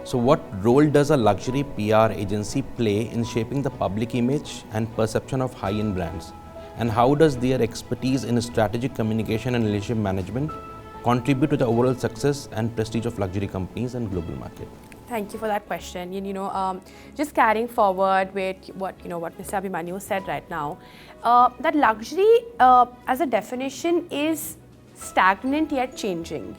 So what role does a luxury PR agency play in shaping the public image and perception of high-end brands? And how does their expertise in strategic communication and relationship management contribute to the overall success and prestige of luxury companies and global market? Thank you for that question. Just carrying forward with what Mr. Abhimanyu said right now, that luxury as a definition is stagnant yet changing.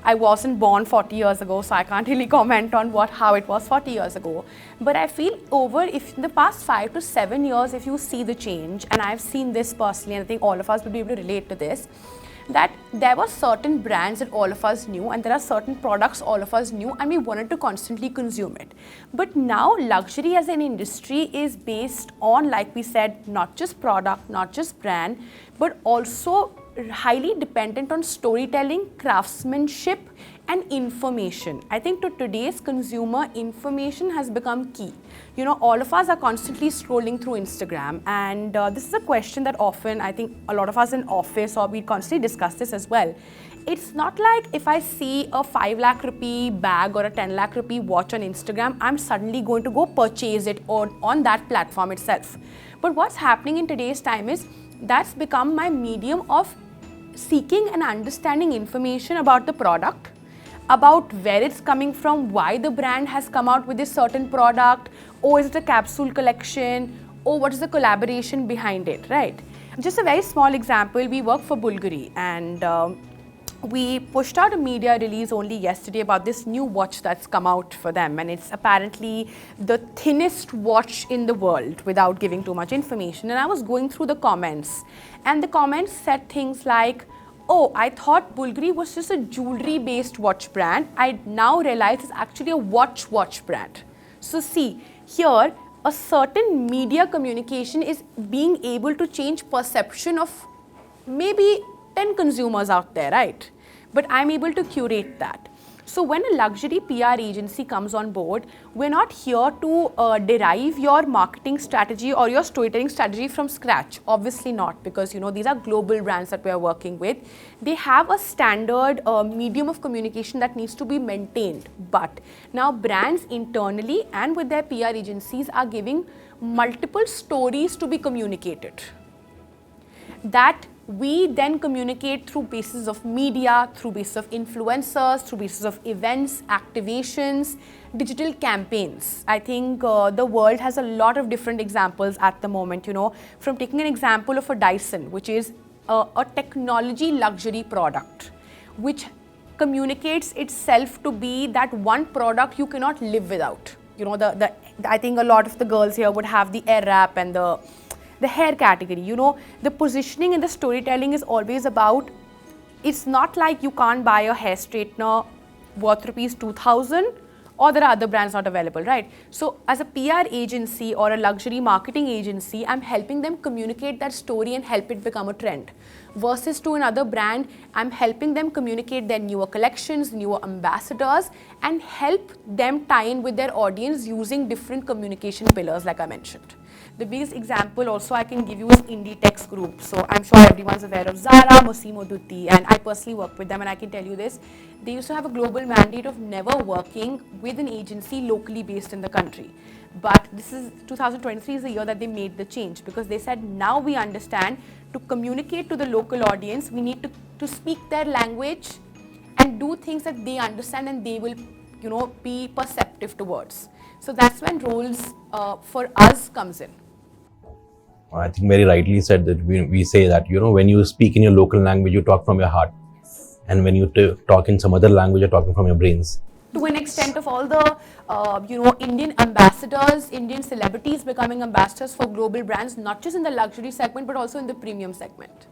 I wasn't born 40 years ago, so I can't really comment on how it was 40 years ago. But I feel if in the past 5 to 7 years, if you see the change, and I've seen this personally, and I think all of us will be able to relate to this, that there were certain brands that all of us knew, and there are certain products all of us knew, and we wanted to constantly consume it. But now luxury as an industry is based on, like we said, not just product, not just brand, but also highly dependent on storytelling, craftsmanship, and information. I think to today's consumer, information has become key. All of us are constantly scrolling through Instagram, and this is a question that often, I think a lot of us in office, or we constantly discuss this as well. It's not like if I see a 5 lakh rupee bag or a 10 lakh rupee watch on Instagram, I'm suddenly going to go purchase it on that platform itself. But what's happening in today's time is that's become my medium of seeking and understanding information about the product, about where it's coming from, why the brand has come out with this certain product, or is it a capsule collection, or what is the collaboration behind it, right? Just a very small example, we work for Bulgari, and we pushed out a media release only yesterday about this new watch that's come out for them, and it's apparently the thinnest watch in the world, without giving too much information. And I was going through the comments, and the comments said things like, oh, I thought Bulgari was just a jewelry-based watch brand. I now realize it's actually a watch brand. So see, here a certain media communication is being able to change perception of maybe 10 consumers out there, right? But I'm able to curate that. So when a luxury PR agency comes on board, we're not here to derive your marketing strategy or your storytelling strategy from scratch. Obviously not, because these are global brands that we are working with. They have a standard medium of communication that needs to be maintained. But now brands internally and with their PR agencies are giving multiple stories to be communicated, that we then communicate through basis of media, through basis of influencers, through basis of events, activations, digital campaigns. I think the world has a lot of different examples at the moment, from taking an example of a Dyson, which is a technology luxury product, which communicates itself to be that one product you cannot live without. I think a lot of the girls here would have the air wrap and the hair category. The positioning and the storytelling is always about, it's not like you can't buy a hair straightener worth rupees 2,000 or there are other brands not available, right? So as a PR agency or a luxury marketing agency, I'm helping them communicate that story and help it become a trend. Versus to another brand, I'm helping them communicate their newer collections, newer ambassadors, and help them tie in with their audience using different communication pillars like I mentioned. The biggest example also I can give you is Inditex Group. So I'm sure everyone's aware of Zara, Massimo Dutti, and I personally work with them, and I can tell you this. They used to have a global mandate of never working with an agency locally based in the country. But this is 2023 is the year that they made the change, because they said now we understand to communicate to the local audience, we need to speak their language and do things that they understand and they will be perceptive towards. So that's when roles for us comes in. I think very rightly said that we say that, when you speak in your local language, you talk from your heart. And when you talk in some other language, you're talking from your brains. To an extent of all the, Indian ambassadors, Indian celebrities becoming ambassadors for global brands, not just in the luxury segment, but also in the premium segment.